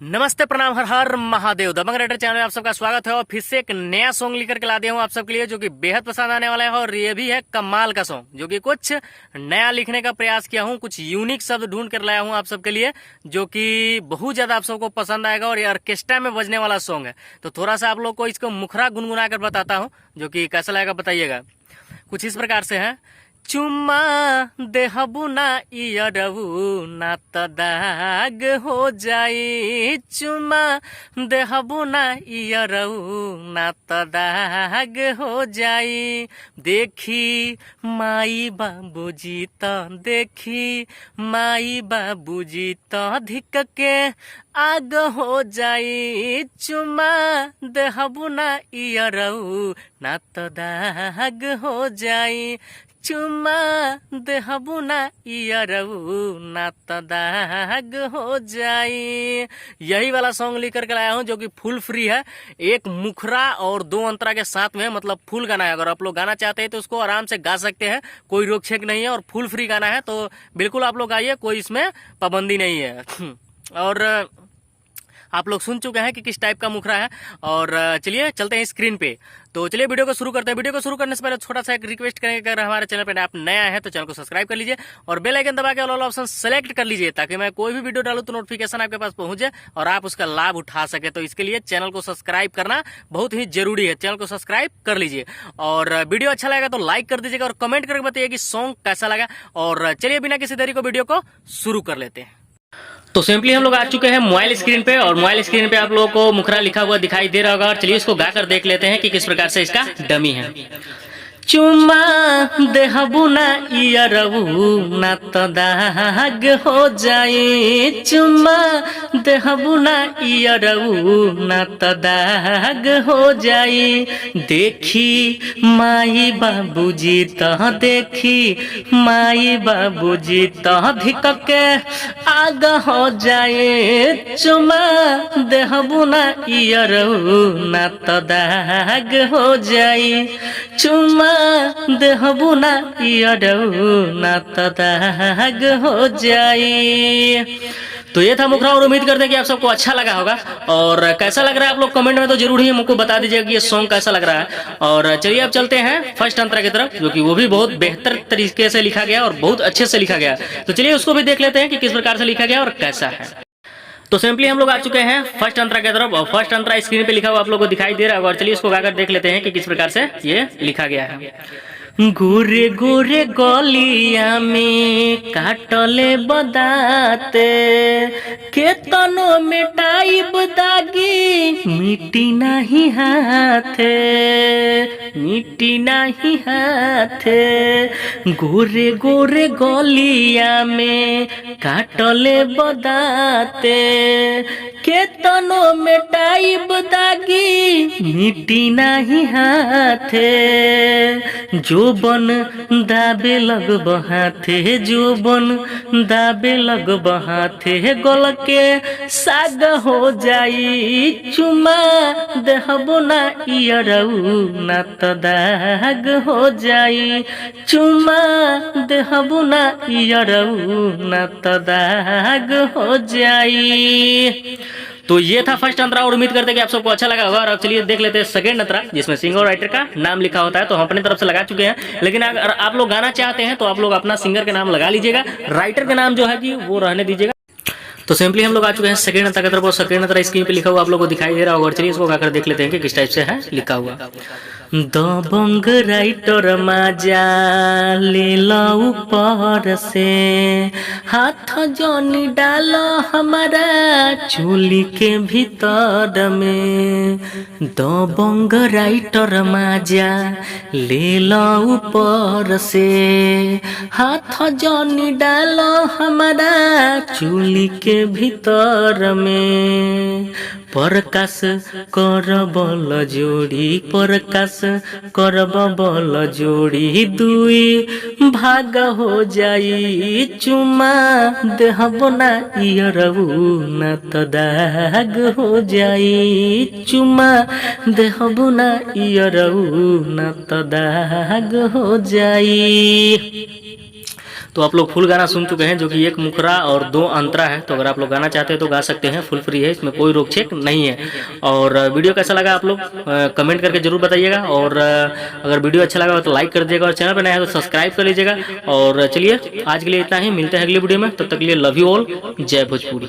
नमस्ते, प्रणाम, हर हर महादेव। दबंग राइटर चैनल में आप सबका स्वागत है और फिर से एक नया सॉन्ग लेकर के ला दिया हूँ आप सबके लिए, जो कि बेहद पसंद आने वाला है। और ये भी है कमाल का सॉन्ग, जो कि कुछ नया लिखने का प्रयास किया हूँ, कुछ यूनिक शब्द ढूंढ कर लाया हूँ आप सबके लिए, जो कि बहुत ज्यादा आप सबको पसंद आएगा। और ये ऑर्केस्ट्रा में बजने वाला सॉन्ग है, तो थोड़ा सा आप लोग को इसको मुखरा गुनगुना कर बताता हूँ, जो कि कैसा लगेगा बताइएगा। कुछ इस प्रकार से है। चुम्मा देहबू ना इयरबू ना त दाग हो जाई, चुम्मा देहबू ना इयरबू ना त दाग हो जाई। देखी माई बाबूजी त देखी माई बाबूजी त धिक के आग हो जाई, चुम्मा देहबू ना इयरबू ना त दाग हो जाई, चुम्मा देहबू ना इयरबू ना त दाग हो जाई। यही वाला सॉन्ग लेकर के लाया हूँ, जो कि फुल फ्री है, एक मुखरा और 2 अंतरा के साथ में, मतलब फुल गाना है। अगर आप लोग गाना चाहते हैं तो उसको आराम से गा सकते हैं, कोई रोक छेक नहीं है। और फुल फ्री गाना है, तो बिल्कुल आप लोग गाइए, कोई इसमें पाबंदी नहीं है। और आप लोग सुन चुके हैं कि किस टाइप का मुखरा है। और चलिए चलते हैं स्क्रीन पे। तो चलिए वीडियो को शुरू करते हैं। वीडियो को शुरू करने से पहले छोटा सा एक रिक्वेस्ट करेंगे, अगर हमारे चैनल पर आप नया है तो चैनल को सब्सक्राइब कर लीजिए और बेल आइकन दबा के ऑल ऑप्शन सेलेक्ट कर लीजिए, ताकि मैं कोई भी वीडियो डालूं तो नोटिफिकेशन आपके पास पहुंच जाए और आप उसका लाभ उठा सके। तो इसके लिए चैनल को सब्सक्राइब करना बहुत ही जरूरी है, चैनल को सब्सक्राइब कर लीजिए। और वीडियो अच्छा लगेगा तो लाइक कर दीजिएगा और कमेंट करके बताइए कि सॉन्ग कैसा लगा। और चलिए बिना किसी देरी को वीडियो को शुरू कर लेते हैं। तो सिंपली हम लोग आ चुके हैं मोबाइल स्क्रीन पे, और मोबाइल स्क्रीन पे आप लोगों को मुखरा लिखा हुआ दिखाई दे रहा होगा। और चलिए इसको गाकर देख लेते हैं कि किस प्रकार से इसका डमी है। चुम्मा देहबू ना इयरबू ना त दाग हो जाई, चुम्मा देहबू ना इयरबू ना त दाग हो जाई। देखी माई बाबूजी त देखी माई बाबूजी त धिक के आग हो जाए, चुम्मा देहबू ना इयरबू ना त दाग हो जाई, चुम्मा देहबू ना इयरबू ना त दाग हो जाई। तो ये था मुखरा, और उम्मीद करते हैं कि आप सबको अच्छा लगा होगा। और कैसा लग रहा है आप लोग कमेंट में तो जरूर ही मुझको बता दीजिएगा कि ये सॉन्ग कैसा लग रहा है। और चलिए अब चलते हैं फर्स्ट अंतरा की तरफ, जो कि वो भी बहुत बेहतर तरीके से लिखा गया और बहुत अच्छे से लिखा गया। तो चलिए उसको भी देख लेते हैं कि किस प्रकार से लिखा गया और कैसा है। तो सिंपली हम लोग आ चुके हैं फर्स्ट अंतरा की तरफ, और फर्स्ट अंतरा स्क्रीन पे लिखा हुआ आप लोग को दिखाई दे रहा होगा। और चलिए इसको गाकर देख लेते हैं कि किस प्रकार से ये लिखा गया है। गोरे गोरे गलिया में काटले बदाते, केतनो मिटाई दागी मिट्टी नहीं हाथे, मिट्टी नहीं हाथे। गोरे गोरे गलिया में काटले बदाते, केतनो मिटाई दागी मिट्टी नहीं हाथे। जोबन दाबे लग बहाथे, जोबन दाबे लग बहाथे, गल के साग हो जाई, चुमा देहबू ना इयरबू ना त दाग हो जाई, चुमा देहबू ना इयरबू ना त दाग हो जाई। तो ये था फर्स्ट अंतरा, और उम्मीद करते हैं कि आप सबको अच्छा लगा होगा। और अब चलिए देख लेते हैं सेकंड अंतरा, जिसमें सिंगर और राइटर का नाम लिखा होता है। तो हम अपनी तरफ से लगा चुके हैं, लेकिन अगर आप लोग गाना चाहते हैं तो आप लोग अपना सिंगर के नाम लगा लीजिएगा, राइटर का नाम जो है कि वो रहने दीजिएगा। तो सिंपली हम लोग आ चुके हैं सेकंड अंतरा की तरफ, और सेकंड अंतरा स्क्रीन पे लिखा हुआ आप लोग को दिखाई दे रहा होगा। और चलिए इसको गाकर देख लेते हैं कि किस टाइप से है लिखा हुआ। दबंग राइटर माजा ले लो ऊपर से, हाथ जोनी डालो हमारा चोली के भीतर में। दबंग राइटर माजा ले लो ऊपर से, हाथ जोनी डालो हमारा चोली के भीतर में। प्रकाश कर बल जोड़ी, प्रकाश करब बल जोड़ी, दुई भाग हो जाई, चुमा देहबू ना इयरबू ना त दाग हो जाई, चुमा देहबू ना इयरबू ना त दाग हो जाई। तो आप लोग फुल गाना सुन चुके हैं, जो कि 1 मुखरा और 2 अंतरा है। तो अगर आप लोग गाना चाहते हैं तो गा सकते हैं, फुल फ्री है, इसमें कोई रोक छेक नहीं है। और वीडियो कैसा लगा आप लोग कमेंट करके जरूर बताइएगा। और अगर वीडियो अच्छा लगा हो तो लाइक कर दीजिएगा, और चैनल पर नया है तो सब्सक्राइब कर लीजिएगा। और चलिए आज के लिए इतना ही, मिलते हैं अगली वीडियो में, तब तक के लिए लव यू ऑल, जय भोजपुरी।